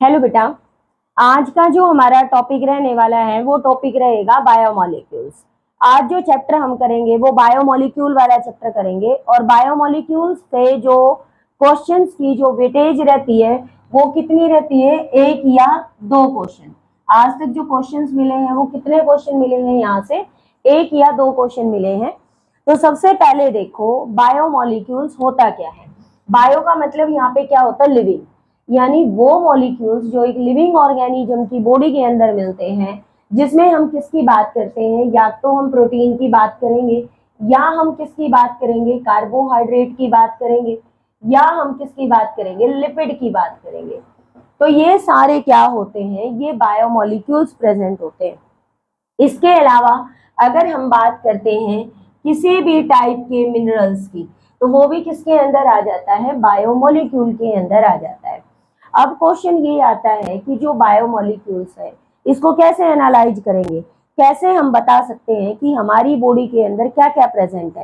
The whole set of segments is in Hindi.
हेलो बेटा। आज का जो हमारा टॉपिक रहने वाला है वो टॉपिक रहेगा बायोमोलिक्यूल्स। आज जो चैप्टर हम करेंगे वो बायोमोलिक्यूल वाला चैप्टर करेंगे और बायोमोलिक्यूल्स से जो क्वेश्चंस की जो वेटेज रहती है वो कितनी रहती है, एक या दो क्वेश्चन। आज तक जो क्वेश्चंस मिले हैं वो कितने क्वेश्चन मिले हैं, यहाँ से एक या दो क्वेश्चन मिले हैं। तो सबसे पहले देखो बायोमोलिक्यूल्स होता क्या है। बायो का मतलब यहाँ पे क्या होता है, लिविंग, यानी वो मॉलिक्यूल्स जो एक लिविंग ऑर्गेनिज्म की बॉडी के अंदर मिलते हैं, जिसमें हम किसकी बात करते हैं, या तो हम प्रोटीन की बात करेंगे, या हम किसकी बात करेंगे, कार्बोहाइड्रेट की बात करेंगे, या हम किसकी बात करेंगे, लिपिड की बात करेंगे। तो ये सारे क्या होते हैं, ये बायोमोलिक्यूल्स प्रेजेंट होते हैं। इसके अलावा अगर हम बात करते हैं किसी भी टाइप के मिनरल्स की, तो वो भी किसके अंदर आ जाता है, बायोमोलिक्यूल के अंदर आ जाता है। अब क्वेश्चन ये आता है कि जो बायोमोलिक्यूल्स है इसको कैसे एनालाइज करेंगे, कैसे हम बता सकते हैं कि हमारी बॉडी के अंदर क्या क्या प्रेजेंट है।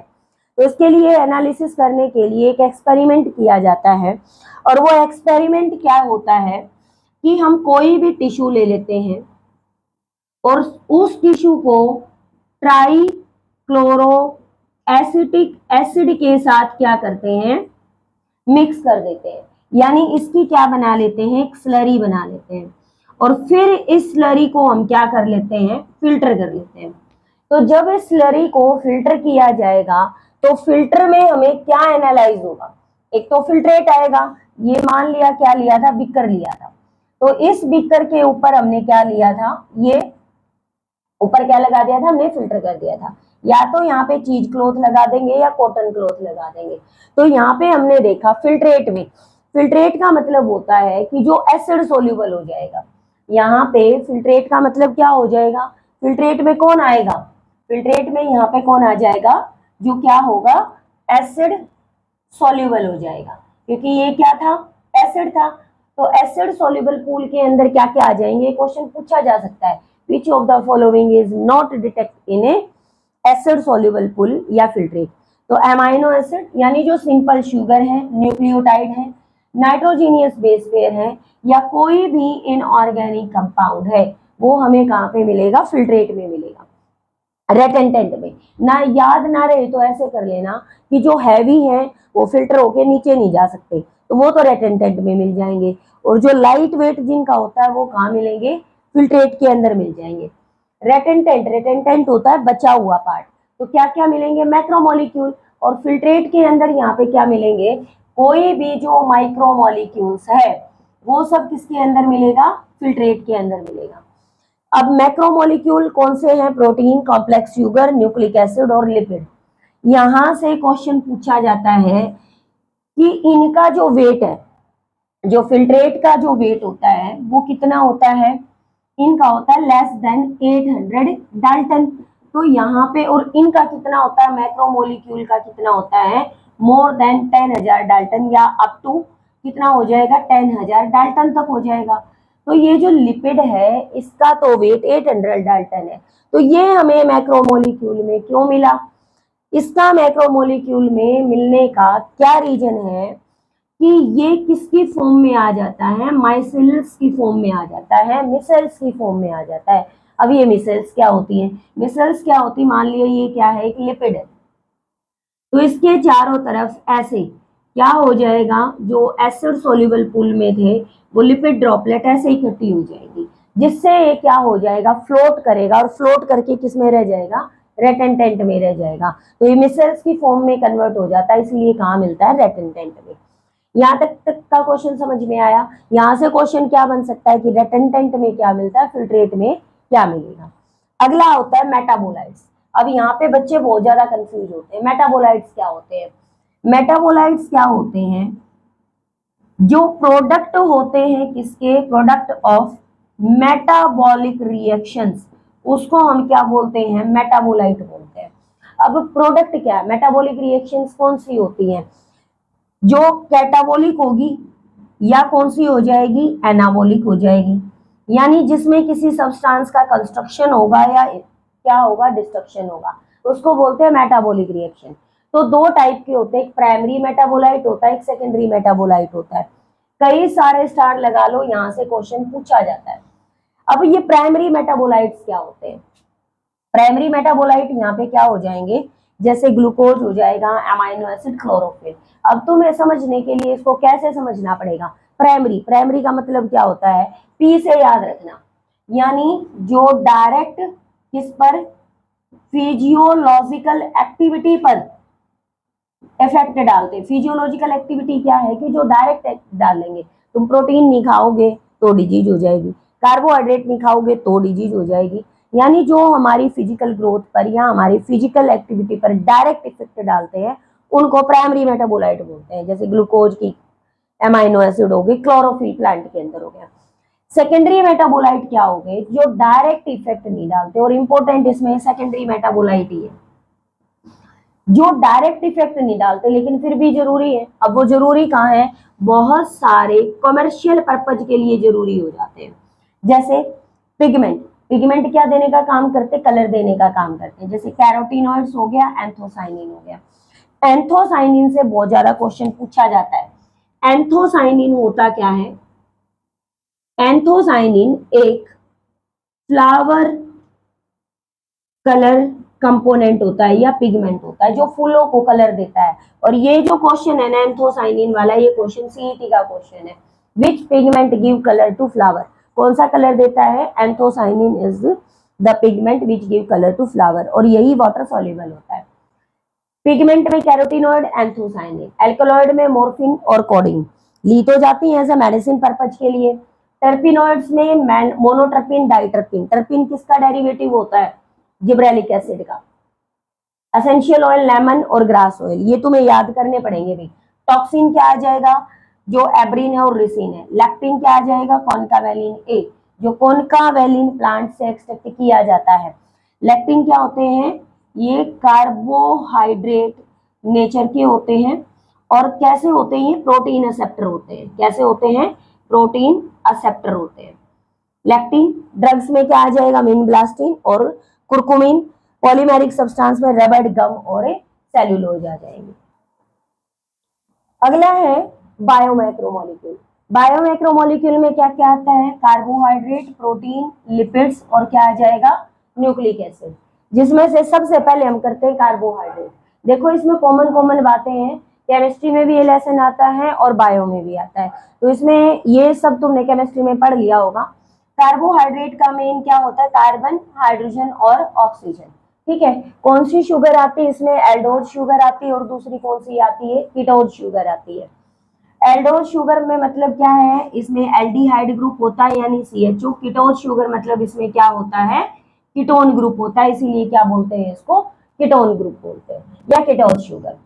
तो इसके लिए एनालिसिस करने के लिए एक एक्सपेरिमेंट किया जाता है, और वो एक्सपेरिमेंट क्या होता है कि हम कोई भी टिश्यू ले लेते हैं और उस टिश्यू को ट्राई क्लोरो एसिटिक एसिड के साथ क्या करते हैं, मिक्स कर देते हैं। यानी इसकी क्या बना लेते हैं, एक स्लरी बना लेते हैं, और फिर इस स्लरी को हम क्या कर लेते हैं, फिल्टर कर लेते हैं। तो जब इस स्लरी को फिल्टर किया जाएगा तो फिल्टर में हमें क्या एनालाइज होगा, एक तो फिल्ट्रेट आएगा। ये मान लिया क्या लिया था, बिकर लिया था। तो इस बिकर के ऊपर हमने क्या लिया था, ये ऊपर क्या लगा दिया था, हमने फिल्टर कर दिया था। या तो यहाँ पे चीज क्लॉथ लगा देंगे या कॉटन क्लॉथ लगा देंगे। तो यहाँ पे हमने देखा फिल्ट्रेट में, फिल्ट्रेट का मतलब होता है कि जो एसिड सोल्यूबल हो जाएगा। यहाँ पे फिल्ट्रेट का मतलब क्या हो जाएगा, फिल्ट्रेट में कौन आएगा, फिल्ट्रेट में यहाँ पे कौन आ जाएगा, जो क्या होगा, एसिड सॉल्युबल हो जाएगा, क्योंकि ये क्या था, एसिड था। तो एसिड सॉल्युबल पूल के अंदर क्या क्या आ जाएंगे, क्वेश्चन पूछा जा सकता है, which of the following is not detect in A acid soluble pool या फिल्ट्रेट। तो एमाइनो एसिड यानी जो सिंपल शुगर है, न्यूक्लियोटाइड है, नाइट्रोजीनियस बेस पेयर है, या कोई भी इनऑर्गेनिक कंपाउंड है, वो हमें कहाँ पे मिलेगा, फिल्ट्रेट में मिलेगा, रेटेंटेंट में। ना याद ना रहे तो ऐसे कर लेना कि जो हैवी है वो फिल्टर होके नीचे नहीं जा सकते, तो वो तो रेटेंटेंट में मिल जाएंगे, और जो लाइट वेट जिनका होता है वो कहाँ मिलेंगे, फिल्ट्रेट के अंदर मिल जाएंगे। रेटेंटेंट, रेटेंटेंट होता है बचा हुआ पार्ट। तो क्या क्या मिलेंगे, मैक्रोमोलिक्यूल। और फिल्ट्रेट के अंदर यहाँ पे क्या मिलेंगे, कोई भी जो माइक्रोमोलिक्यूल्स है वो सब किसके अंदर मिलेगा, फिल्ट्रेट के अंदर मिलेगा। अब मैक्रोमोलिक्यूल कौन से हैं, protein, complex sugar, nucleic acid और लिपिड। यहां से क्वेश्चन पूछा जाता है कि इनका जो वेट है, जो फिल्ट्रेट का जो वेट होता है वो कितना होता है, इनका होता है लेस देन 800 डाल्टन। तो यहाँ पे और इनका कितना होता है, मैक्रोमोलिक्यूल का कितना होता है, मोर देन 10,000 डाल्टन, या अप टू कितना हो जाएगा, 10,000 डाल्टन तक हो जाएगा। तो ये जो लिपिड है इसका तो वेट 800 डाल्टन है। तो ये हमें मैक्रोमोलिक्यूल में क्यों मिला, इसका मैक्रोमोलिक्यूल में मिलने का क्या रीजन है कि ये किसकी फॉर्म में आ जाता है, माइसेल्स की फॉर्म में आ जाता है, मिसेल्स की फॉर्म में आ जाता है। अब ये मिसेल्स क्या होती है, मिसेल्स क्या होती, मान लिया ये क्या है, एक लिपिड है, तो इसके चारों तरफ ऐसे क्या हो जाएगा, जो एसिड सोल्यूबल पूल में थे वो लिपिड ड्रॉपलेट ऐसे इकट्ठी हो जाएगी, जिससे ये क्या हो जाएगा, फ्लोट करेगा, और फ्लोट करके किस में रह जाएगा, रेटेंटेंट में रह जाएगा। तो ये मिसेल्स की फॉर्म में कन्वर्ट हो जाता है, इसलिए कहाँ मिलता है, रेटेंटेंट में। यहाँ तक का क्वेश्चन समझ में आया। यहाँ से क्वेश्चन क्या बन सकता है कि रेटेंटेंट में क्या मिलता है, फिल्ट्रेट में क्या मिलेगा। अगला होता है मेटाबोलाइट्स। अब यहाँ पे बच्चे बहुत ज्यादा कंफ्यूज होते हैं, मेटाबोलाइट्स क्या होते हैं। मेटाबोलाइट्स क्या होते हैं, जो प्रोडक्ट होते हैं किसके, प्रोडक्ट ऑफ मेटाबॉलिक रिएक्शंस, उसको हम क्या बोलते हैं, मेटाबोलाइट बोलते हैं। अब प्रोडक्ट क्या है, मेटाबॉलिक रिएक्शंस कौन सी होती हैं, जो कैटाबोलिक होगी, या कौन सी हो जाएगी, एनाबोलिक हो जाएगी, यानी जिसमें किसी सब्सटेंस का कंस्ट्रक्शन होगा या क्या होगा, डिस्ट्रक्शन होगा, उसको बोलते हैं मेटाबॉलिक रिएक्शन। तो दो टाइप के होते हैं, एक प्राइमरी मेटाबोलाइट होता है, एक सेकेंडरी मेटाबोलाइट होता है। कई सारे स्टार लगा लो, यहां से क्वेश्चन पूछा जाता है। अब ये प्राइमरी मेटाबोलाइट्स क्या होते हैं? प्राइमरी मेटाबोलाइट यहाँ पे क्या हो जाएंगे, जैसे ग्लूकोज हो जाएगा, अमाइनो एसिड, क्लोरोफिल। अब तुम्हें समझने के लिए इसको कैसे समझना पड़ेगा? प्राइमरी, प्राइमरी का मतलब क्या होता है? पी से याद रखना, यानी जो डायरेक्ट किस पर, फिजियोलॉजिकल एक्टिविटी पर इफेक्ट डालते हैं। फिजियोलॉजिकल एक्टिविटी क्या है कि जो डायरेक्ट डालेंगे, तुम प्रोटीन नहीं खाओगे तो डिजीज हो जाएगी, कार्बोहाइड्रेट नहीं खाओगे तो डिजीज हो जाएगी, यानी जो हमारी फिजिकल ग्रोथ पर या हमारी फिजिकल एक्टिविटी पर डायरेक्ट इफेक्ट डालते हैं उनको प्राइमरी मेटाबोलाइट बोलते हैं। जैसे ग्लूकोज की एमाइनो एसिड हो गई, क्लोरोफिल प्लांट के अंदर हो गया। सेकेंडरी मेटाबोलाइट क्या हो गए, जो डायरेक्ट इफेक्ट नहीं डालते, और इंपॉर्टेंट इसमें सेकेंडरी मेटाबोलाइट ही है, जो डायरेक्ट इफेक्ट नहीं डालते लेकिन फिर भी जरूरी है। अब वो जरूरी कहाँ है? बहुत सारे कमर्शियल पर्पज के लिए जरूरी हो जाते हैं। जैसे पिगमेंट, पिगमेंट क्या देने का काम करते? कलर देने का काम करते हैं। जैसे कैरोटीनॉइड्स हो गया, एंथोसाइनिन हो गया। एंथोसाइनिन से बहुत ज्यादा क्वेश्चन पूछा जाता है। एंथोसाइनिन होता क्या है? एंथोसाइनिन एक फ्लावर कलर कंपोनेंट होता है या पिगमेंट होता है जो फूलों को कलर देता है। और ये जो क्वेश्चन है ना एंथोसाइनिन वाला, ये क्वेश्चन सीईटी का क्वेश्चन है। Which pigment give colour to flower? कौन सा कलर देता है? Anthocyanin is the pigment which give colour to flower, और यही वाटर सॉल्युबल होता है। पिगमेंट में कैरोटीनॉइड, एंथोसाइनिन। एल्कलॉइड में मोर्फिन और कोडिन। ली तो जाती है एज अ मेडिसिन पर्पज के लिए। टर्पिनॉइड्स में मोनोट्रपिन, डाइट्रपिन। टर्पिन किसका डेरिवेटिव होता है? जिब्रेलिक एसिड का। एसेंशियल ऑयल लेमन और ग्रास ऑयल, ये तुम्हें याद करने पड़ेंगे भाई। टॉक्सिन क्या आ जाएगा? जो एब्रिन है और रिसिन है। लैक्टिन क्या आ जाएगा? कॉन्कावेलिन ए, जो कॉन्कावेलिन प्लांट से एक्सट्रैक्ट किया जाता है। लैक्टिन क्या होते हैं? ये कार्बोहाइड्रेट नेचर के होते हैं। और कैसे होते हैं? ये प्रोटीन एक्सेप्टर होते हैं। कैसे होते हैं? प्रोटीन एक्सेप्टर होते हैं। लैक्टिन। ड्रग्स में क्या आ जाएगा? मिनब्लास्टिन और कुरकुमिन। पॉलीमेरिक सब्सटेंस में रबड़, गम और सेल्यूलोज आ जाएंगे। अगला है बायोमैक्रोमोलिक्यूल। बायोमैक्रोमोलिक्यूल में क्या क्या आता है? कार्बोहाइड्रेट, प्रोटीन, लिपिड्स और क्या आ जाएगा? Nucleic acid. जिसमें से सबसे पहले हम करते हैं कार्बोहाइड्रेट। देखो इसमें कॉमन कॉमन बातें हैं, केमिस्ट्री में भी ये लेसन आता है और बायो में भी आता है, तो इसमें ये सब तुमने केमिस्ट्री में पढ़ लिया होगा। कार्बोहाइड्रेट का मेन क्या होता है? कार्बन, हाइड्रोजन और ऑक्सीजन। ठीक है, कौन सी शुगर आती है इसमें? एल्डोज शुगर आती है, और दूसरी कौन सी आती है? कीटोज शुगर आती है। एल्डोज शुगर में मतलब क्या है? इसमें एल्डिहाइड ग्रुप होता है यानी CHO। कीटोज शुगर मतलब इसमें क्या होता है? कीटोन ग्रुप होता है, इसीलिए क्या बोलते हैं इसको? कीटोन ग्रुप बोलते हैं या कीटोज शुगर।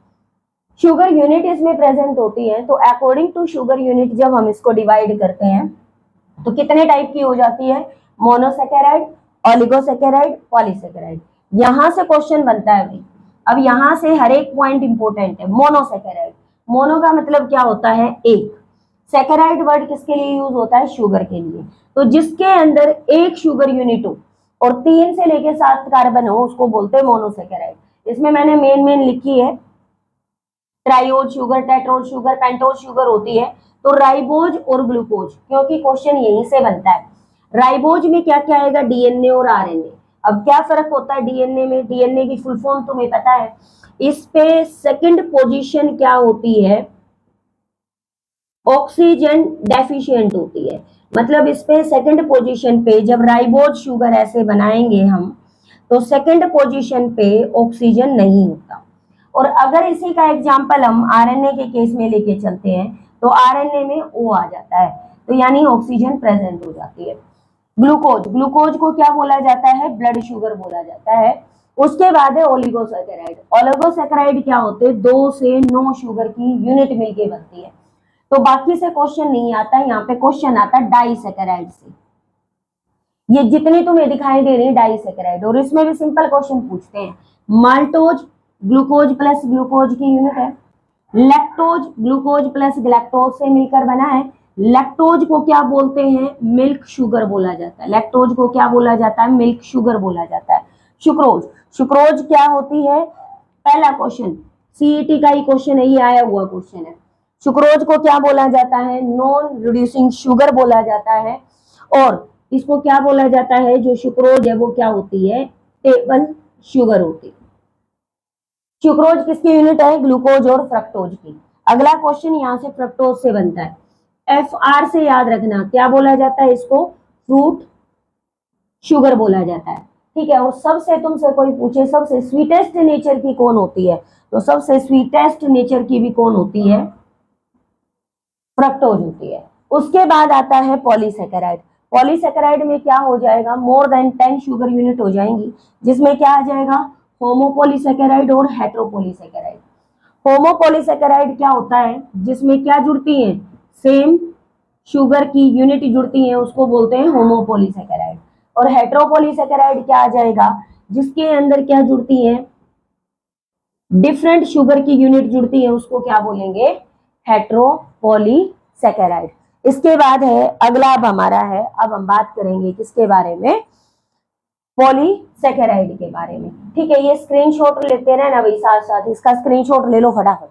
शुगर यूनिट इसमें प्रेजेंट होती है, तो अकॉर्डिंग टू शुगर यूनिट जब हम इसको डिवाइड करते हैं तो कितने टाइप की हो जाती है? Monosaccharide, oligosaccharide, polysaccharide. यहां से क्वेश्चन बनता है भाई। अब यहां से हर एक पॉइंट इंपोर्टेंट है। मोनोसेकेराइड, मोनो का मतलब क्या होता है? एक। सेकेराइड वर्ड किसके लिए यूज होता है? शुगर के लिए। तो जिसके अंदर एक शुगर यूनिट हो और 3 से लेके 7 कार्बन हो उसको बोलते हैं मोनोसेकेराइड। इसमें मैंने मेन मेन लिखी है, triose sugar, tetrose sugar, pentose sugar होती है। तो राइबोज और ग्लूकोज, क्योंकि क्वेश्चन यहीं से बनता है। राइबोज में क्या क्या आएगा? डीएनए और आरएनए। अब क्या फर्क होता है डीएनए में? डीएनए की फुल फॉर्म तुम्हें पता है? इस पे सेकंड पोजीशन क्या होती है? ऑक्सीजन डेफिशिएंट होती है। मतलब इस पे सेकंड पोजीशन पे जब राइबोज शुगर ऐसे बनाएंगे हम, तो सेकंड पोजीशन पे ऑक्सीजन नहीं होता। और अगर इसी का एग्जांपल हम आरएनए के केस में लेके चलते हैं तो आरएनए में O आ जाता है, तो यानी ऑक्सीजन प्रेजेंट हो जाती है। ग्लूकोज, ग्लूकोज को क्या बोला जाता है? ब्लड शुगर बोला जाता है। उसके बाद है ओलिगोसैकेराइड। ओलिगोसैकेराइड क्या होते हैं? 2 से 9 शुगर की यूनिट मिलके बनती है। तो बाकी से क्वेश्चन नहीं आता, यहाँ पे क्वेश्चन आता है डाइसैकेराइड से। ये जितनी तुम्हें दिखाई दे रही है डाइसैकेराइड, और इसमें भी सिंपल क्वेश्चन पूछते हैं। माल्टोज ग्लूकोज प्लस ग्लूकोज की यूनिट है। लैक्टोज ग्लूकोज प्लस ग्लैक्टोज से मिलकर बना है। लैक्टोज को क्या बोलते हैं? मिल्क शुगर बोला जाता है। लैक्टोज को क्या बोला जाता है? मिल्क शुगर बोला जाता है। सुक्रोज, सुक्रोज क्या होती है? पहला क्वेश्चन सीईटी का ही क्वेश्चन है, ये आया हुआ क्वेश्चन है। सुक्रोज को क्या बोला जाता है, नॉन रिड्यूसिंग शुगर बोला जाता है। और इसको क्या बोला जाता है, जो सुक्रोज है वो क्या होती है, टेबल शुगर होती है। सुक्रोज किसकी यूनिट है, ग्लूकोज और फ्रक्टोज की। अगला क्वेश्चन यहाँ से फ्रक्टोज से बनता है। एफ आर से याद रखना, क्या बोला जाता है इसको, फ्रूट शुगर बोला जाता है। ठीक है, और सबसे तुमसे कोई पूछे सबसे स्वीटेस्ट नेचर की कौन होती है, तो सबसे स्वीटेस्ट नेचर की भी कौन होती है, फ्रक्टोज होती है। उसके बाद आता है पॉलीसेकेराइड। पॉलीसेकेराइड में क्या हो जाएगा, मोर देन 10 शुगर यूनिट हो जाएंगी, जिसमें क्या आ जाएगा, होमोपॉलीसेकेराइड और हेट्रोपॉलीसेकेराइड। होमोपॉलीसेकेराइड क्या होता है, जिसमें क्या जुड़ती है, सेम शुगर की यूनिट जुड़ती है, उसको बोलते हैं होमोपॉलीसेकेराइड। और हेट्रोपॉलीसेकेराइड क्या आ जाएगा, जिसके अंदर क्या जुड़ती है, डिफरेंट शुगर की यूनिट जुड़ती है, उसको क्या बोलेंगे, हेट्रोपॉलीसेकेराइड। इसके बाद है अगला, अब हमारा है, अब हम बात करेंगे किसके बारे में, पॉलीसेकेराइड के बारे में। ठीक है, ये स्क्रीनशॉट लेते रहना भाई, साथ साथ इसका स्क्रीनशॉट ले लो फटाफट।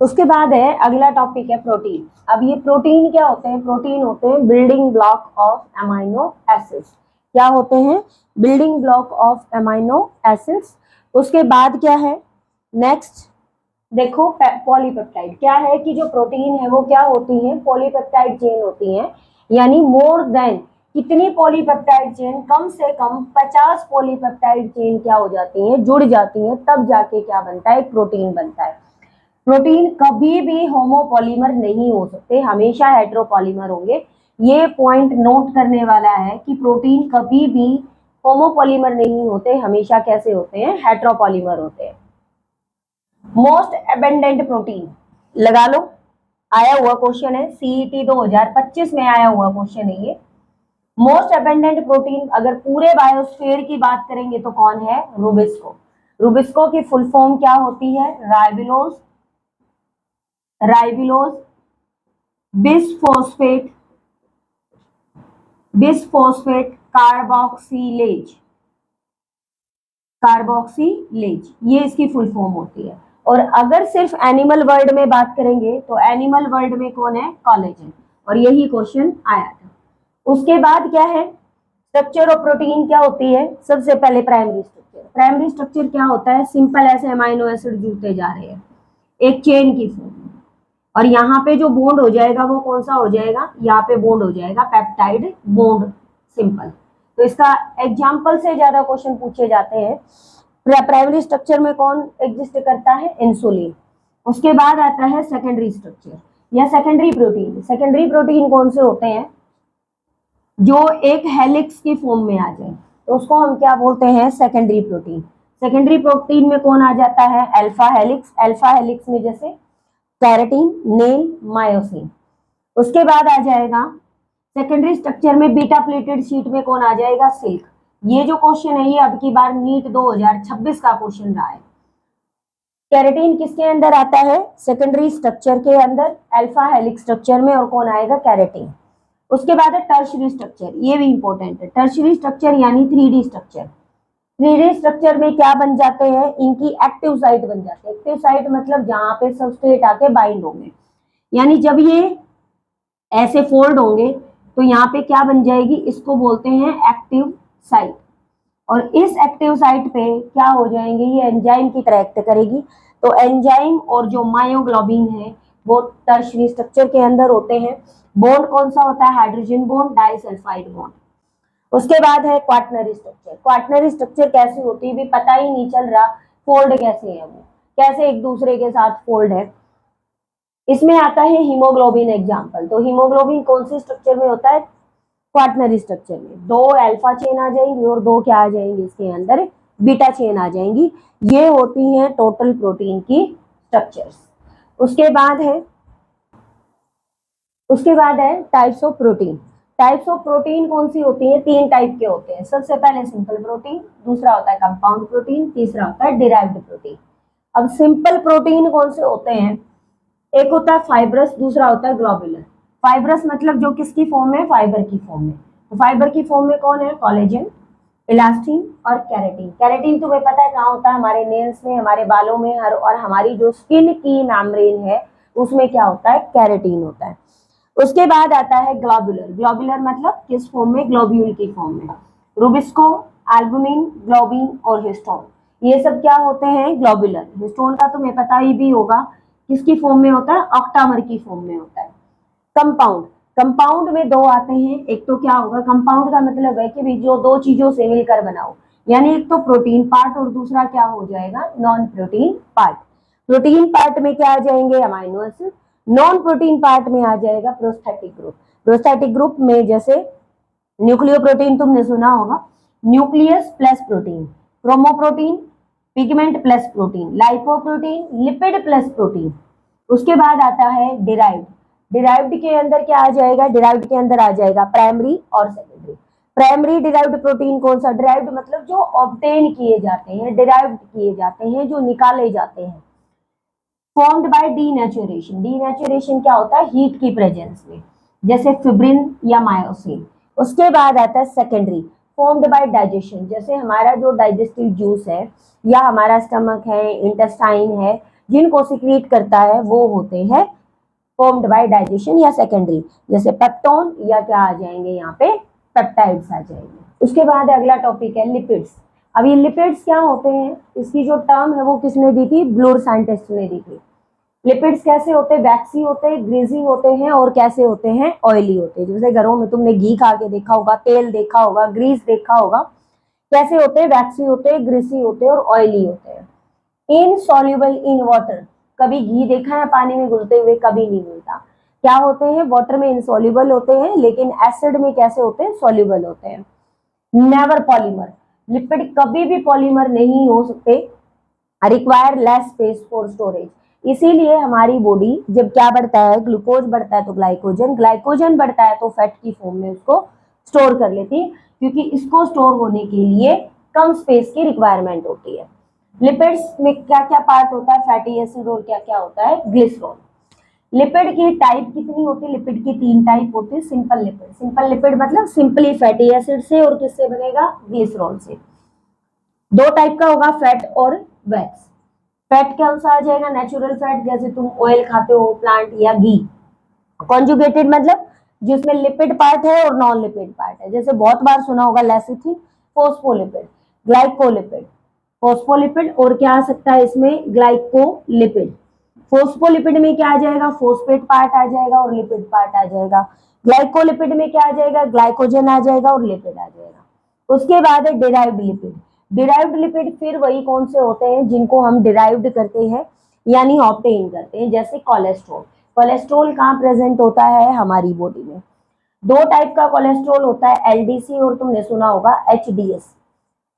उसके बाद है अगला टॉपिक है प्रोटीन। अब ये प्रोटीन क्या होते हैं? प्रोटीन होते हैं building block of amino acids. क्या होते हैं? Building block of amino acids. उसके बाद क्या है नेक्स्ट? देखो पॉलीपेप्टाइड क्या है कि जो प्रोटीन है वो क्या होती है? पॉलीपेप्टाइड चेन होती है। यानी मोर देन कितनी पॉलीपेप्टाइड चेन? कम से कम 50 पॉलीपेप्टाइड चेन क्या हो जाती हैं? जुड़ जाती हैं, तब जाके क्या बनता है? एक प्रोटीन बनता है। प्रोटीन कभी भी होमोपॉलीमर नहीं हो सकते, हमेशा हेटेरोपॉलीमर होंगे। ये पॉइंट नोट करने वाला है कि प्रोटीन कभी भी होमोपॉलीमर नहीं होते, हमेशा कैसे होते हैं? हेटेरोपॉलीमर होते हैं। मोस्ट एबंडेंट प्रोटीन लगा लो, आया हुआ क्वेश्चन है, सीईटी 2025 में आया हुआ क्वेश्चन है ये। मोस्ट एबंडेंट प्रोटीन अगर पूरे बायोस्फीयर की बात करेंगे तो कौन है? रूबिस्को। रूबिस्को की फुल फॉर्म क्या होती है? राइबोलोज, राइबोलोज बिसफॉस्फेट, बिसफॉस्फेट कार्बोक्सिलेज, कार्बोक्सिलेज, ये इसकी फुल फॉर्म होती है। और अगर सिर्फ एनिमल वर्ल्ड में बात करेंगे तो एनिमल वर्ल्ड में कौन है? कोलेजन। और यही क्वेश्चन आया था। उसके बाद क्या है? स्ट्रक्चर ऑफ प्रोटीन क्या होती है? सबसे पहले प्राइमरी स्ट्रक्चर। प्राइमरी स्ट्रक्चर क्या होता है? सिंपल ऐसे अमाइनो एसिड जुड़ते जा रहे हैं एक चेन की फॉर्म में, और यहाँ पे जो बॉन्ड हो जाएगा वो कौन सा हो जाएगा? यहाँ पे बॉन्ड हो जाएगा पेप्टाइड बॉन्ड, सिंपल। तो इसका एग्जाम्पल से ज्यादा क्वेश्चन पूछे जाते हैं। प्राइमरी स्ट्रक्चर में कौन एग्जिस्ट करता है? इंसुलिन। उसके बाद आता है सेकेंडरी स्ट्रक्चर या सेकेंडरी प्रोटीन। सेकेंडरी प्रोटीन कौन से होते हैं? जो एक हेलिक्स की फॉर्म में आ जाए तो उसको हम क्या बोलते हैं? Secondary protein. सेकेंडरी प्रोटीन में कौन आ जाता है? Alpha helix. अल्फा हेलिक्स में जैसे कैरेटीन, नेल, मायोसिन। उसके बाद आ जाएगा सेकेंडरी स्ट्रक्चर में बीटा प्लेटेड शीट में कौन आ जाएगा? सिल्क। ये जो क्वेश्चन है ये अब की बार नीट 2026 का क्वेश्चन रहा है। कैरेटीन किसके अंदर आता है? सेकेंडरी स्ट्रक्चर के अंदर, अल्फा हेलिक्स स्ट्रक्चर में, और कौन आएगा? कैरेटीन। उसके बाद है टर्शियरी स्ट्रक्चर, ये भी इंपॉर्टेंट है। टर्शियरी स्ट्रक्चर यानी 3D स्ट्रक्चर। 3D स्ट्रक्चर में क्या बन जाते हैं? इनकी एक्टिव साइट बन जाते हैं। एक्टिव साइट मतलब जहां पे सबस्ट्रेट आके बाइंड होंगे, यानी जब ये ऐसे फोल्ड होंगे तो यहाँ पे क्या बन जाएगी? इसको बोलते हैं एक्टिव साइट। और इस एक्टिव साइट पे क्या हो जाएंगे? ये एंजाइम की तरह एक्ट करेगी। तो एंजाइम और जो मायोग्लोबिन है वो टर्शियरी स्ट्रक्चर के अंदर होते हैं। बॉन्ड कौन सा होता है? Hydrogen bond, disulphide bond. उसके बाद है क्वाटनरी स्ट्रक्चर। क्वाटनरी स्ट्रक्चर कैसी होती है भी पता ही नहीं चल रहा, फोल्ड कैसे है, वो कैसे एक दूसरे के साथ फोल्ड है। इसमें आता है हीमोग्लोबिन एग्जाम्पल। तो हीमोग्लोबिन कौन सी स्ट्रक्चर में होता है? क्वाटनरी स्ट्रक्चर में। 2 अल्फा चेन आ जाएंगी और 2 क्या आ जाएंगी? इसके अंदर बीटा चेन आ जाएंगी। ये होती हैं टोटल प्रोटीन की स्ट्रक्चर्स। उसके बाद है types of protein. Types of protein कौन सी होती है? 3 टाइप के होते हैं। सबसे पहले सिंपल प्रोटीन, दूसरा होता है कंपाउंड प्रोटीन, तीसरा होता है डिराइव्ड प्रोटीन। अब सिंपल प्रोटीन कौन से होते हैं? एक होता है फाइब्रस, दूसरा होता है ग्लोबुलर। फाइब्रस मतलब जो किसकी फॉर्म में? फाइबर की फॉर्म में। तो फाइबर की फॉर्म में कौन है? कोलेजन, इलास्टिन और कैरेटीन। कैरेटीन तुम्हें पता है कहाँ होता है? हमारे नेल्स में, हमारे बालों में, और हमारी जो स्किन की मेम्ब्रेन है उसमें क्या होता है? कैरेटीन होता है। उसके बाद आता है ग्लोबुलर। ग्लोबुलर मतलब किस फॉर्म में? ग्लोब्यूल की फॉर्म में। रूबिस्को, एल्बुमिन, ग्लोबिन और हिस्टोन, ये सब क्या होते हैं? ग्लोबुलर। हिस्टोन का तुम्हें पता ही भी होगा किसकी फॉर्म में होता है? ऑक्टामर की फॉर्म में होता है। कंपाउंड, कंपाउंड में 2 आते हैं। एक तो क्या होगा? कंपाउंड का मतलब है कि जो 2 चीजों से मिलकर बनाओ, यानी एक तो प्रोटीन पार्ट और दूसरा क्या हो जाएगा? Non protein part. Protein part में क्या आ जाएंगे? Amino acid. Non protein part में आ जाएगा प्रोस्थेटिक ग्रुप। प्रोस्थेटिक ग्रुप में जैसे न्यूक्लियोप्रोटीन तुमने सुना होगा, nucleus plus protein, chromoprotein, pigment plus protein, lipoprotein, lipid plus protein. उसके बाद आता है डिराइव्ड। डिराइव्ड के अंदर क्या आ जाएगा? डिराइव्ड के अंदर आ जाएगा प्राइमरी और सेकेंडरी। प्राइमरी डिराइव्ड प्रोटीन कौन सा? डिराइव्ड मतलब जो ऑब्टेन किए जाते हैं, डिराइव्ड किए जाते हैं, जो निकाले जाते हैं। Formed by denaturation. डीनेचुरेशन क्या होता है? हीट की प्रेजेंस में, जैसे फिब्रिन या मायोसिन। उसके बाद आता है सेकेंडरी, फॉर्म्ड बाय डाइजेशन। जैसे हमारा जो डाइजेस्टिव जूस है या हमारा स्टमक है, इंटेस्टाइन है, जिनको सिक्रीट करता है वो होते हैं फॉर्म्ड बाय डाइजेशन या सेकेंडरी, जैसे पेप्टोन या क्या आ जाएंगे यहाँ पे पेप्टाइड्स आ जाएंगे। उसके बाद अगला टॉपिक है लिपिड्स। अब ये लिपिड्स क्या होते हैं, इसकी जो टर्म है वो किसने दी थी, ब्लूर साइंटिस्ट ने दी थी। लिपिड्स कैसे होते हैं, वैक्सी होते हैं, ग्रीजी होते हैं और कैसे होते हैं, ऑयली होते हैं। जैसे घरों में तुमने घी खा के देखा होगा, तेल देखा होगा, ग्रीस देखा होगा, कैसे होते हैं, वैक्सी होते हैं, ग्रीसी होते हैं और ऑयली होते हैं। इनसॉल्युबल इन वाटर, कभी घी देखा है पानी में घुलते हुए, कभी नहीं घुलता। क्या होते हैं, वाटर में इनसॉल्युबल होते हैं, लेकिन एसिड में कैसे होते हैं, सॉल्युबल होते हैं। नेवर पॉलीमर, लिपिड कभी भी पॉलीमर नहीं हो सकते। Require less space for storage, इसीलिए हमारी बॉडी जब क्या बढ़ता है, ग्लूकोज बढ़ता है तो ग्लाइकोजन, ग्लाइकोजन बढ़ता है तो फैट की फॉर्म में उसको स्टोर कर लेती है, क्योंकि इसको स्टोर होने के लिए कम स्पेस की रिक्वायरमेंट होती है। लिपिड्स में क्या क्या पार्ट होता है, फैटी एसिड और क्या क्या होता है, ग्लिसरॉल। लिपिड की टाइप कितनी होती है, लिपिड की 3 टाइप होती है। सिंपल लिपिड, सिंपल लिपिड मतलब सिंपली फैटी एसिड से और किससे बनेगा, ग्लिसरॉल से। 2 टाइप का होगा, फैट और वैक्स। फैट क्या सा आ जाएगा, नेचुरल फैट, जैसे तुम ऑयल खाते हो, प्लांट या घी। कॉन्जुगेटेड मतलब जिसमें लिपिड पार्ट है और नॉन लिपिड पार्ट है, जैसे बहुत बार सुना होगा लेसिथिन, फोस्फोलिपिड, ग्लाइकोलिपिड, फोस्फोलिपिड और क्या आ सकता है इसमें, ग्लाइकोलिपिड। फोस्फोलिपिड में क्या आ जाएगा, फोस्फेट पार्ट आ जाएगा और लिपिड पार्ट आ जाएगा। ग्लाइकोलिपिड में क्या आ जाएगा, ग्लाइकोजन आ जाएगा और लिपिड आ जाएगा। उसके बाद है डिराइव्ड लिपिड। डिराइव्ड लिपिड फिर वही कौन से होते हैं जिनको हम डिराइव्ड करते हैं यानी ऑब्टेन करते हैं, जैसे कोलेस्ट्रॉल। कोलेस्ट्रॉल कहाँ प्रेजेंट होता है, हमारी बॉडी में। 2 टाइप का कोलेस्ट्रॉल होता है, एलडीसी और तुमने सुना होगा एचडीएस।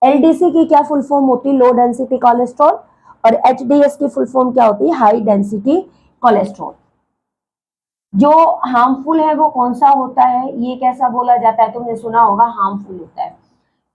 एलडीसी की क्या फुल फॉर्म होती है, लो डेंसिटी कोलेस्ट्रॉल, और एचडीएस की फुल फॉर्म क्या होती है, हाई डेंसिटी कोलेस्ट्रॉल। जो हार्मफुल है वो कौन सा होता है, ये कैसा बोला जाता है, तुमने सुना होगा हार्मफुल होता है।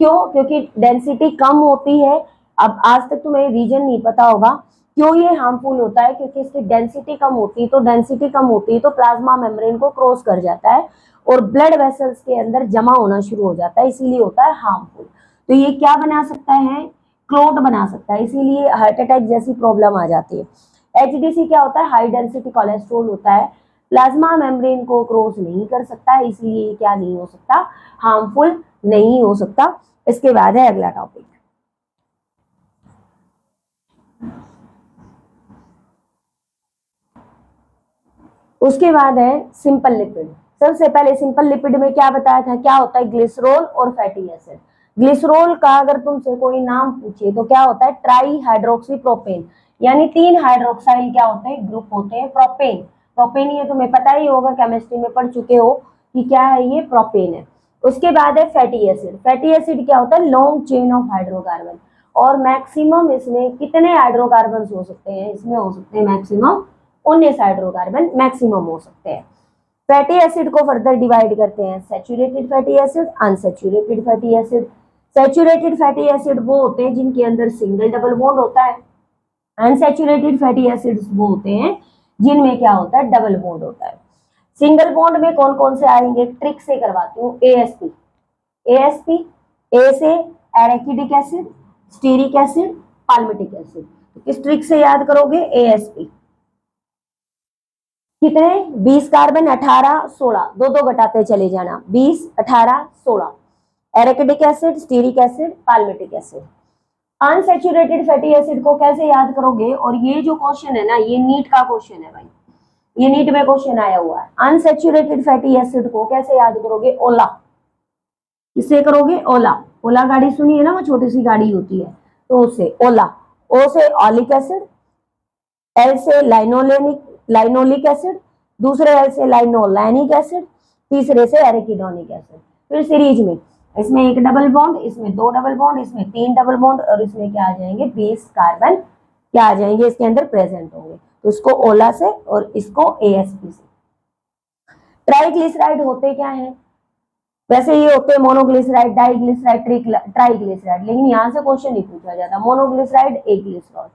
क्यों, क्योंकि डेंसिटी कम होती है। अब आज तक तुम्हें रीजन नहीं पता होगा क्यों ये हार्मफुल होता है, क्योंकि इसकी डेंसिटी कम होती है, तो डेंसिटी कम होती है तो प्लाज्मा मेम्ब्रेन को क्रॉस कर जाता है और ब्लड वेसल्स के अंदर जमा होना शुरू हो जाता है, इसीलिए होता है हार्मफुल। तो ये क्या बना सकता है, क्लॉट बना सकता है, इसीलिए हार्ट अटैक जैसी प्रॉब्लम आ जाती है। एचडीसी क्या होता है, हाई डेंसिटी कोलेस्ट्रॉल होता है, प्लाज्मा मेम्ब्रेन को क्रॉस नहीं कर सकता, इसलिए क्या नहीं हो सकता, हार्मफुल नहीं हो सकता। इसके बाद है अगला टॉपिक, उसके बाद है सिंपल लिपिड। सबसे पहले सिंपल लिपिड में क्या बताया था, क्या होता है, ग्लिसरॉल और फैटी एसिड। ग्लिसरॉल का अगर तुमसे कोई नाम पूछे तो क्या होता है, ट्राई हाइड्रोक्सी प्रोपेन, यानी 3 हाइड्रोक्साइल क्या होते हैं, ग्रुप होते हैं, प्रोपेन। प्रोपेन ये तुम्हें पता ही होगा, केमिस्ट्री में पढ़ चुके हो कि क्या है, ये प्रोपेन है। उसके बाद है फैटी एसिड। फैटी एसिड क्या होता है, लॉन्ग चेन ऑफ हाइड्रोकार्बन, और मैक्सिमम इसमें कितने हाइड्रोकार्बन हो सकते हैं, इसमें हो सकते हैं मैक्सिमम 19 हाइड्रोकार्बन मैक्सिमम हो सकते हैं। फैटी एसिड को फर्दर डिवाइड करते हैं, saturated fatty acid, unsaturated fatty acid. Saturated fatty acid वो होते हैं जिनके अंदर सिंगल डबल बॉन्ड होता है, अनसैचुरेटेड फैटी एसिड्स वो होते हैं जिनमें क्या होता है, डबल बॉन्ड होता है। सिंगल बॉन्ड में कौन कौन से आएंगे, ट्रिक से करवाती हूँ। एएसपी, एएसपी, ए से arachidic acid, stearic acid, palmitic acid. तो किस ट्रिक से याद करोगे, एएसपी। कितने, 20 कार्बन, 18 16, दो दो घटाते चले जाना, 20 18 16। Arachidic acid, stearic acid, palmitic acid. Unsaturated fatty acid को कैसे याद करोगे, और ये जो क्वेश्चन है ना, ये नीट का क्वेश्चन है भाई, ये नीट में क्वेश्चन आया हुआ है। अनसैचुरेटेड फैटी एसिड को कैसे याद करोगे, ओला। किससे करोगे, ओला। ओला गाड़ी सुनी है ना, वो छोटी सी गाड़ी होती है, तो उससे ओला। ओ से ऑलिक एसिड, एल से लाइनोलिक एसिड, दूसरे एल से लाइनोलैनिक एसिड, तीसरे से एरिकिडोनिक एसिड। फिर सीरीज में इसमें एक डबल बॉन्ड, इसमें 2 डबल बॉन्ड, इसमें 3 डबल बॉन्ड, और इसमें क्या आ जाएंगे, 20 कार्बन क्या आ जाएंगे इसके अंदर प्रेजेंट होंगे। तो इसको ओला से और इसको एएसपी से। ट्राइग्लिसराइड होते क्या है, वैसे ये होते हैं मोनोग्लिसराइड, डाइग्लिसराइड, ट्राइग्लिसराइड, लेकिन यहाँ से क्वेश्चन नहीं पूछा जाता। मोनोग्लिसराइड एक ग्लिसरॉल,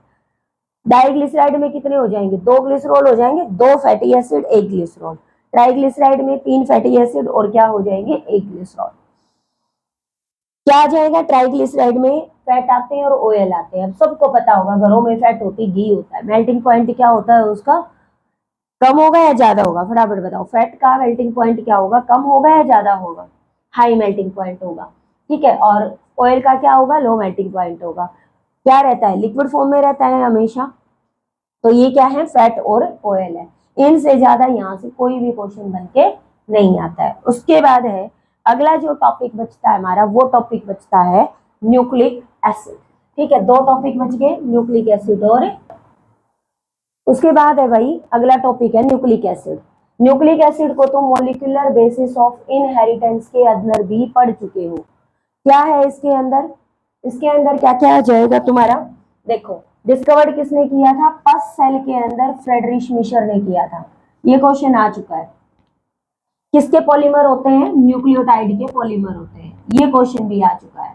डाइग्लिसराइड में कितने हो जाएंगे, 2 ग्लिसरॉल हो जाएंगे, 2 फैटी एसिड, 1 ग्लिसरॉल। ट्राइग्लिसराइड में 3 फैटी एसिड और क्या हो जाएंगे, 1 ग्लिसरॉल। क्या आ जाएगा ट्राइग्लिसराइड में, फैट आते हैं और ऑयल आते हैं। अब सबको पता होगा घरों में फैट होती, घी होता है। मेल्टिंग पॉइंट क्या होता है उसका, कम होगा या ज्यादा होगा, फटाफट बताओ। फैट का मेल्टिंग पॉइंट क्या होगा, कम होगा या ज्यादा होगा, हाई मेल्टिंग पॉइंट होगा, ठीक है। और ऑयल का क्या होगा, लो मेल्टिंग पॉइंट होगा। क्या रहता है, लिक्विड फॉर्म में रहता है हमेशा। तो ये क्या है, फैट और ऑयल है। इनसे ज्यादा यहाँ से कोई भी क्वेश्चन बन के नहीं आता है। उसके बाद है अगला जो टॉपिक बचता है हमारा, वो टॉपिक बचता है न्यूक्लिक एसिड। ठीक है, दो टॉपिक बच गए, न्यूक्लिक एसिड और उसके बाद है भाई अगला टॉपिक है न्यूक्लिक एसिड। न्यूक्लिक एसिड को तुम मॉलिक्यूलर बेसिस ऑफ इनहेरिटेंस के अंदर भी पढ़ चुके हो। क्या है इसके अंदर, इसके अंदर क्या क्या आ जाएगा तुम्हारा, देखो। डिस्कवर्ड किसने किया था, पस सेल के अंदर फ्रेडरिश मिशर ने किया था। ये क्वेश्चन आ चुका है। किसके पॉलीमर होते हैं, न्यूक्लियोटाइड के पॉलीमर होते हैं। ये क्वेश्चन भी आ चुका है।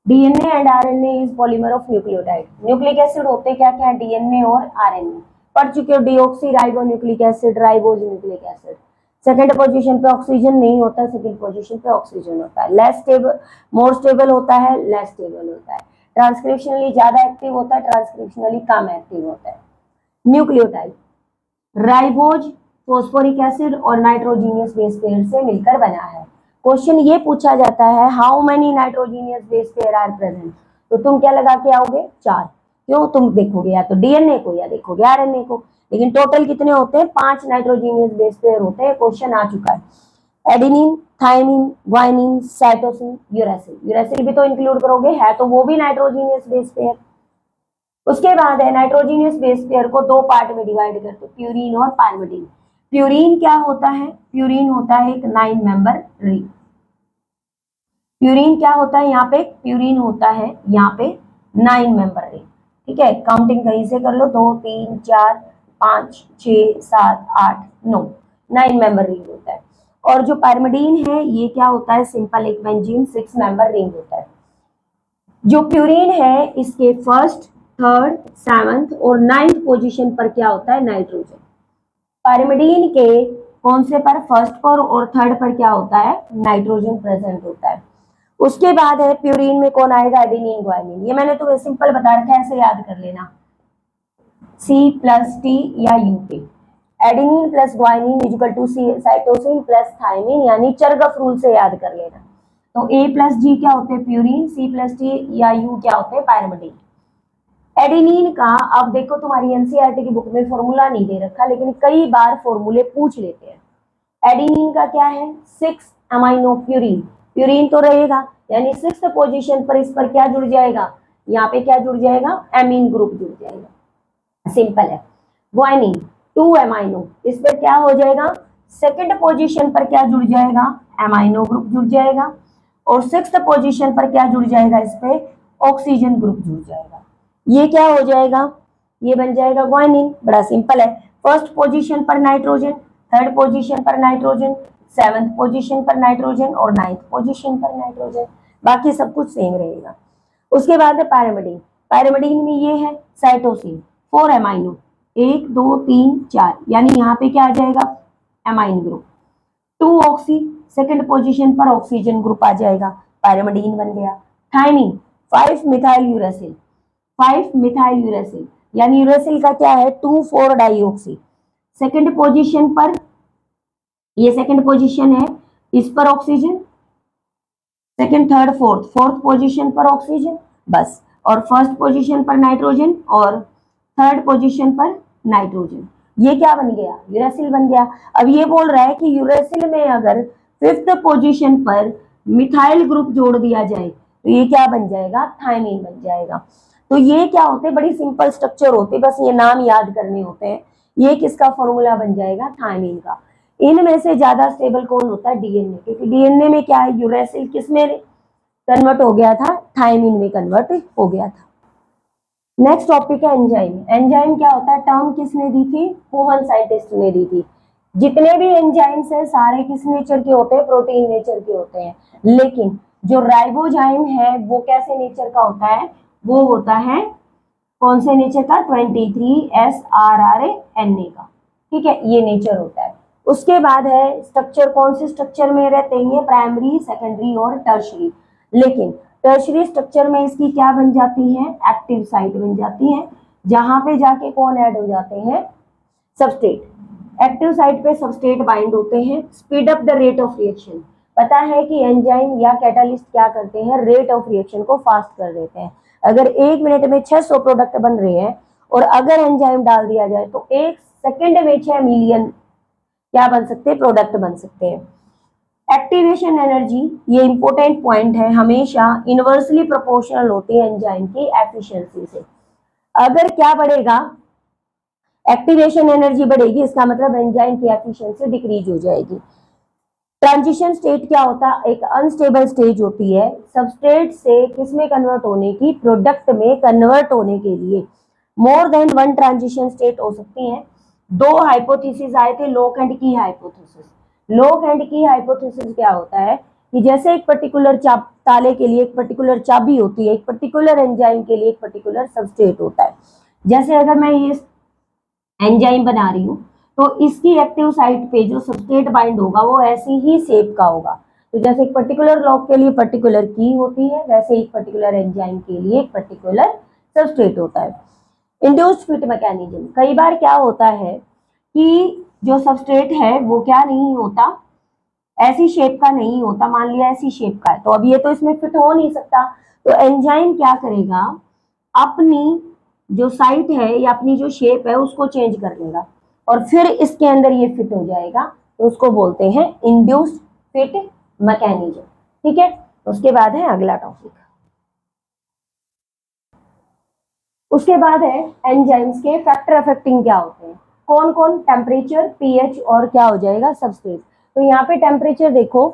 DNA and RNA is polymer of nucleotide. Nucleic acid होते क्या क्या, डीएनए और आरएनए पढ़ चुके हो। Deoxy ribo nucleic acid, ribose nucleic acid. Second position पे ऑक्सीजन नहीं होता, सेकंड पोजीशन पे ऑक्सीजन होता है। लेस स्टेबल, मोर स्टेबल होता है, लेस स्टेबल होता है। ट्रांसक्रिप्शनली ज्यादा एक्टिव होता है, ट्रांसक्रिप्शनली कम एक्टिव होता है। न्यूक्लियोटाइड राइबोज फॉस्फोरिक एसिड और नाइट्रोजीनियस बेस पेयर से मिलकर बना है। क्वेश्चन ये पूछा जाता है how many nitrogenous base pair are present, तो तुम क्या लगा के आओगे, 4। क्यों, तुम देखोगे या तो डीएनए को या देखोगे आरएनए को, लेकिन टोटल कितने होते हैं, 5 नाइट्रोजीनियस बेस पेयर होते हैं। क्वेश्चन आ चुका है। Adenine, thymine, guanine, cytosine, uracil. Uracil भी तो इंक्लूड करोगे, है तो वो भी नाइट्रोजीनियस बेस पेयर। उसके बाद है नाइट्रोजीनियस बेस पेयर को दो पार्ट में डिवाइड करते, प्यूरिन और पायरिमिडीन। प्यूरिन क्या होता है, प्यूरिन होता है एक 9 मेंबर रिंग। प्यूरिन क्या होता है, यहाँ पे प्यूरिन होता है यहाँ पे 9 मेंबर रिंग। ठीक है, काउंटिंग कहीं से कर लो, 2 3 4 5 6 7 8 9, 9 मेंबर रिंग होता है। और जो पायरिमिडीन है ये क्या होता है, सिंपल एक बेंजीन 6 मेंबर रिंग होता है। जो प्यूरिन है इसके फर्स्ट, थर्ड, सेवंथ और 9th पोजीशन पर क्या होता है, नाइट्रोजन। पायरिमिडीन के कौन से पर, फर्स्ट पर और थर्ड पर क्या होता है, नाइट्रोजन प्रेजेंट होता है। उसके बाद है प्यूरिन में कौन आएगा, एडेनिन ग्वाइनिन। ये मैंने तुम्हें सिंपल बता रखा है, ऐसे याद कर लेना, C+T या UP। Adenine plus guanine equal to cytosine plus thymine, यानी चरगफ रूल से याद कर लेना। तो A+G क्या होते हैं प्यूरिन, C+T या U क्या होते हैं पायरिमिडीन। एडेनिन का अब देखो तुम्हारी एनसीईआरटी की बुक में फॉर्मूला नहीं दे रखा, लेकिन कई बार फॉर्मूले पूछ लेते हैं। एडेनिन का क्या है, 6 अमाइनो प्यूरिन, प्यूरिन तो रहेगा, यानी 6th पोजीशन पर इस पर क्या जुड़ जाएगा, यहाँ पे क्या जुड़ जाएगा, एमीन ग्रुप जुड़ जाएगा, सिंपल है। ग्वाइनिन 2 अमाइनो, इस पर क्या हो जाएगा, 2nd पोजीशन पर क्या जुड़ जाएगा, एमाइनो ग्रुप जुड़ जाएगा। और 6th पोजीशन पर क्या जुड़ जाएगा, इस पे ऑक्सीजन ग्रुप जुड़ जाएगा। ये क्या हो जाएगा, ये बन जाएगा ग्वाइनिन, बड़ा सिंपल है। फर्स्ट पोजीशन पर नाइट्रोजन, थर्ड पोजीशन पर नाइट्रोजन, 7th पोजीशन पर नाइट्रोजन और 9th पोजीशन पर नाइट्रोजन, बाकी सब कुछ सेम रहेगा। उसके बाद है पायरिमिडीन। पायरिमिडीन में ये है साइटोसिन 4 अमाइनो, 1 2 3 4, यानी यहाँ पे क्या आ जाएगा, amine group. 2 oxy, 2nd position पर ऑक्सीजन ग्रुप आ जाएगा, पायरिमिडीन बन गया। Thymine 5 methyl uracil, 5 methyl uracil, यानी यूरेसिल का क्या है, 2,4 डाइऑक्सी। 2nd पोजीशन पर, ये 2nd पोजीशन है, इस पर oxygen, 2nd, 3rd, 4th, 4th position पर ऑक्सीजन बस। और 1st पोजीशन पर नाइट्रोजन और 3rd पोजीशन पर नाइट्रोजन। ये क्या बन गया, यूरेसिल बन गया। अब ये बोल रहा है कि यूरेसिल में अगर 5th पोजीशन पर मिथाइल ग्रुप जोड़ दिया जाए तो ये क्या बन जाएगा, थाइमिन बन जाएगा। तो ये क्या होते हैं, बड़ी सिंपल स्ट्रक्चर होते, बस ये नाम याद करने होते हैं। ये किसका फॉर्मूला बन जाएगा, थाइमिन का। इनमें से ज्यादा स्टेबल कौन होता है, डीएनए, क्योंकि डीएनए में क्या है, यूरेसिल किस में कन्वर्ट हो गया था, थाइमिन में कन्वर्ट हो गया था। नेक्स्ट टॉपिक है एंजाइम। एंजाइम क्या होता है, टर्म किसने दी थी, कोहन साइंटिस्ट ने दी थी। जितने भी एंजाइम्स हैं सारे किस नेचर के होते हैं, प्रोटीन नेचर के होते हैं। लेकिन जो राइबोजाइम है वो कैसे नेचर का होता है, वो होता है कौन से नेचर का, 23SRRA का। ठीक है, ये नेचर होता है। उसके बाद है स्ट्रक्चर, कौन से स्ट्रक्चर में रहते हैं, प्राइमरी, सेकेंडरी और टर्शरी। लेकिन टर्शरी स्ट्रक्चर में इसकी क्या बन जाती है, एक्टिव साइट बन जाती है, जहां पे जाके कौन ऐड हो जाते हैं, सबस्ट्रेट। एक्टिव साइट पे सबस्ट्रेट बाइंड होते हैं, speed up the rate of reaction. पता है कि एंजाइम या कैटालिस्ट क्या करते हैं, रेट ऑफ रिएक्शन को फास्ट कर देते हैं। अगर 1 मिनट में 600 प्रोडक्ट बन रहे हैं और अगर एंजाइम डाल दिया जाए तो 1 सेकेंड में 6 मिलियन क्या बन सकते हैं, प्रोडक्ट बन सकते हैं। एक्टिवेशन एनर्जी, ये इंपॉर्टेंट पॉइंट है, हमेशा इनवर्सली प्रोपोर्शनल होती है एंजाइम की एफिशिएंसी से। अगर क्या बढ़ेगा, एक्टिवेशन एनर्जी बढ़ेगी, इसका मतलब एंजाइम की एफिशिएंसी डिक्रीज हो जाएगी। ट्रांजिशन स्टेट क्या होता है, एक अनस्टेबल स्टेज होती है सबस्ट्रेट से किसमें कन्वर्ट होने की, प्रोडक्ट में कन्वर्ट होने के लिए more than one transition state हो सकती है। दो हाइपोथेसिस आए थे, लोक एंड की हाइपोथेसिस। लोक एंड की हाइपोथेसिस क्या होता है कि जैसे एक पर्टिकुलर ताले के लिए एक पर्टिकुलर चाबी होती है, एक पर्टिकुलर एंजाइम के लिए एक पर्टिकुलर सबस्ट्रेट होता है। जैसे अगर मैं ये एंजाइम बना रही हूँ तो इसकी एक्टिव साइट पे जो सबस्ट्रेट बाइंड होगा वो ऐसी ही शेप का होगा। तो जैसे एक पर्टिकुलर लॉक के लिए पर्टिकुलर की होती है, वैसे एक पर्टिकुलर एंजाइम के लिए एक पर्टिकुलर सबस्ट्रेट होता है। इंड्यूस्ड फिट मैकेनिज्म, कई बार क्या होता है कि जो सबस्ट्रेट है वो क्या नहीं होता, ऐसी शेप का नहीं होता, मान लिया ऐसी शेप का है तो अब ये तो इसमें फिट हो नहीं सकता, तो एंजाइम क्या करेगा, अपनी जो साइट है या अपनी जो शेप है उसको चेंज कर लेगा और फिर इसके अंदर ये फिट हो जाएगा, तो उसको बोलते हैं इंड्यूस्ड फिट मैकेनिज्म। ठीक है, उसके बाद है अगला टॉपिक। उसके बाद है एंजाइम्स के फैक्टर अफेक्टिंग क्या होते हैं, कौन कौन, टेम्परेचर, पीएच और क्या हो जाएगा, सबस्ट्रेट। तो यहाँ पे टेम्परेचर देखो,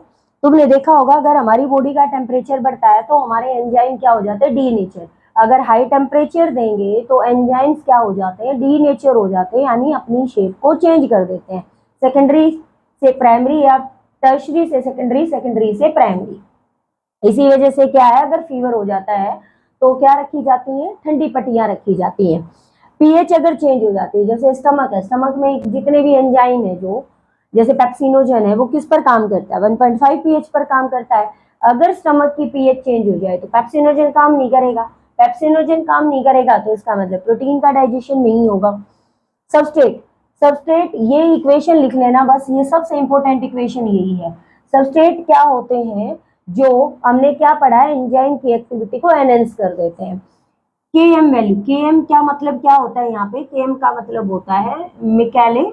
तुमने देखा होगा अगर हमारी बॉडी का टेम्परेचर बढ़ता है तो हमारे एंजाइम क्या हो जाते हैं, डी नेचर। अगर हाई टेम्परेचर देंगे तो एंजाइम्स क्या हो जाते हैं, डी नेचर हो जाते हैं, यानी अपनी शेप को चेंज कर देते हैं, सेकेंडरी से प्राइमरी या टर्शरी से सेकेंडरी, सेकेंडरी से प्राइमरी। इसी वजह से क्या है, अगर फीवर हो जाता है तो क्या रखी जाती है, ठंडी पट्टियां रखी जाती हैं। पीएच अगर चेंज हो जाती है, जैसे स्टमक है, स्टमक में जितने भी एंजाइम है, जो जैसे पेप्सिनोजन है, वो किस पर काम करता है, 1.5 पीएच पर काम करता है। अगर स्टमक की पीएच चेंज हो जाए तो पेप्सिनोजन काम नहीं करेगा, पेप्सिनोजन काम नहीं करेगा तो इसका मतलब प्रोटीन का डाइजेशन नहीं होगा। सबस्ट्रेट, सबस्ट्रेट ये इक्वेशन लिख लेना बस, ये सबसे इंपॉर्टेंट इक्वेशन यही है। सबस्ट्रेट क्या होते हैं, जो हमने क्या पढ़ा है, एंजाइम की एक्टिविटी को एनहेंस कर देते हैं। केएम वैल्यू, केएम क्या मतलब क्या होता है, यहाँ पे केएम का मतलब होता है मिकेले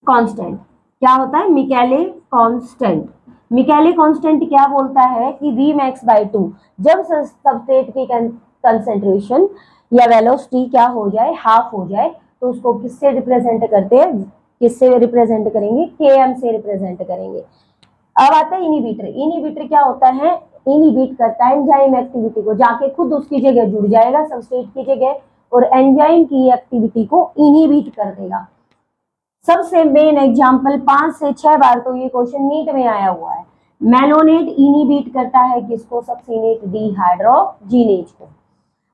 कांस्टेंट। क्या होता है, मिकेले कांस्टेंट। मिकेले कांस्टेंट क्या बोलता है कि वी मैक्स बाय 2, जब सबस्ट्रेट की कंसेंट्रेशन या वेलोसिटी क्या हो जाए, हाफ हो जाए, तो उसको किससे रिप्रेजेंट करते हैं, किससे रिप्रेजेंट करेंगे, केएम से रिप्रेजेंट करेंगे। अब आता है इनिबिटर। इनिबिटर क्या होता है, इनिबिट करता है एंजाइम एक्टिविटी को, जाके खुद उसकी जगह जुड़ जाएगा सबस्ट्रेट की जगह और एंजाइम की एक्टिविटी को इनिबिट कर देगा। सबसे मेन एग्जांपल 5 से 6 बार तो ये क्वेश्चन नीट में आया हुआ है। मेलोनेट इनिबिट करता है किसको, सक्सिनेट डिहाइड्रोजिनेज को।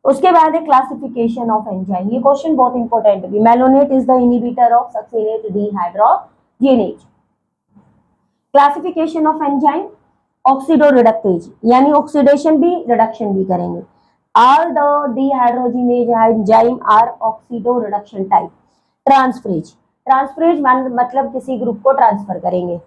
उसके बाद है क्लासिफिकेशन ऑफ एंजाइम, ये क्वेश्चन बहुत इंपॉर्टेंट है। Malonate is the inhibitor of succinate dehydrogenase. Classification of enzyme, oxido reductase, यानी ऑक्सीडेशन भी रिडक्शन भी करेंगे। All the dehydrogenase enzyme are oxido reduction type. Transferase, transferase मतलब किसी ग्रुप को ट्रांसफर करेंगे।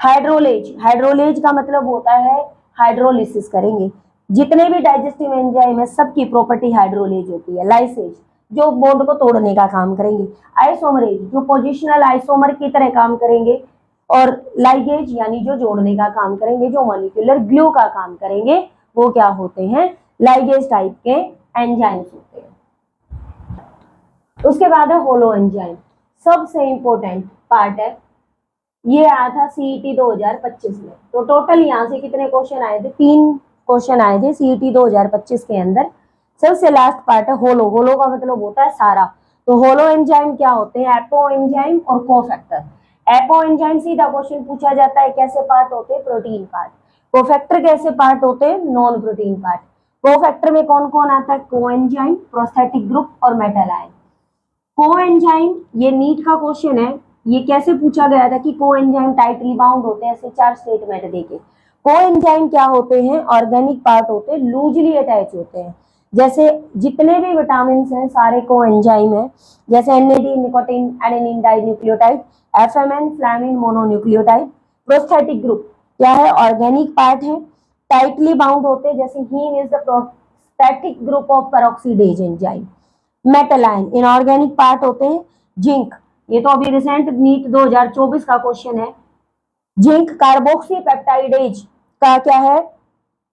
हाइड्रोलेज, हाइड्रोलेज का मतलब होता है हाइड्रोलिसिस करेंगे। जितने भी डाइजेस्टिव एंजाइम है सबकी प्रॉपर्टी हाइड्रोलेज होती है। लाइसेज, जो बॉन्ड को तोड़ने का काम करेंगे। आइसोमरेज, जो पोजिशनल आइसोमर की तरह काम करेंगे। और लाइगेज यानी जो जोड़ने का काम करेंगे, जो मॉलिक्यूलर ग्लू का काम करेंगे, वो क्या होते हैं, लाइगेज टाइप के एंजाइम्स होते हैं। उसके बाद है होलो एंजाइम, सबसे इंपॉर्टेंट पार्ट है, ये आया था सीईटी 2025 में। तो टोटल यहाँ से कितने क्वेश्चन आए थे, 3 क्वेश्चन आए थे सीईटी 2025 के अंदर। सबसे लास्ट पार्ट है होलो। होलो का मतलब होता है सारा। तो होलो एंजाइम क्या होते हैं, एपो एंजाइम और कोफैक्टर। एपो एंजाइम सीधा क्वेश्चन पूछा जाता है, कैसे पार्ट होते हैं, प्रोटीन पार्ट। कोफैक्टर कैसे पार्ट होते हैं, नॉन प्रोटीन पार्ट। कोफैक्टर में कौन कौन आता है, कोएंजाइम, प्रोस्थेटिक ग्रुप और मेटल आयन। कोएंजाइम, ये नीट का क्वेश्चन है, ये कैसे पूछा गया था कि कोएंजाइम टाइटली बाउंड होते हैं, ऐसे 4 स्टेटमेंट देके। कोएंजाइम क्या होते हैं? ऑर्गेनिक पार्ट होते हैं, लूजली अटैच होते हैं। जैसे जितने भी विटामिन हैं सारे कोएंजाइम है, जैसे NAD nicotine adenine dinucleotide, FMN flavin mononucleotide. Prosthetic group क्या है? ऑर्गेनिक पार्ट है, टाइटली बाउंड होते हैं, जैसे heme is the prosthetic group of peroxidase enzyme. Metal ion inorganic part होते हैं। जिंक, ये तो अभी रिसेंट नीट 2024 का क्वेश्चन है। जिंक कार्बोक्सी पेप्टाइडेज का क्या है?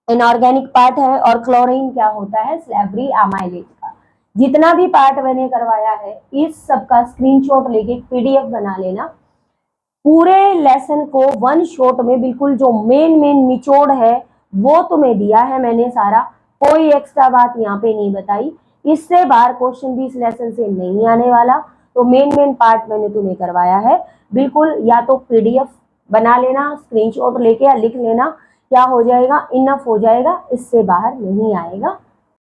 इनऑर्गेनिक पार्ट है। और क्लोरीन क्या होता है? स्लेवरी एमाइलेज का। जितना भी पार्ट मैंने करवाया है इस सब का स्क्रीनशॉट लेके पीडीएफ बना लेना। पूरे लेसन को वन शॉट में बिल्कुल जो मेन मेन निचोड़ है वो तुम्हें दिया है मैंने सारा, कोई एक्स्ट्रा बात यहाँ पे नहीं बताई। इससे बाहर क्वेश्चन भी इस लेसन से नहीं आने वाला, तो मेन मेन पार्ट मैंने तुम्हें करवाया है। बिल्कुल या तो पीडीएफ बना लेना, स्क्रीनशॉट लेके या लिख लेना, क्या हो जाएगा? इनफ हो जाएगा, इससे बाहर नहीं आएगा।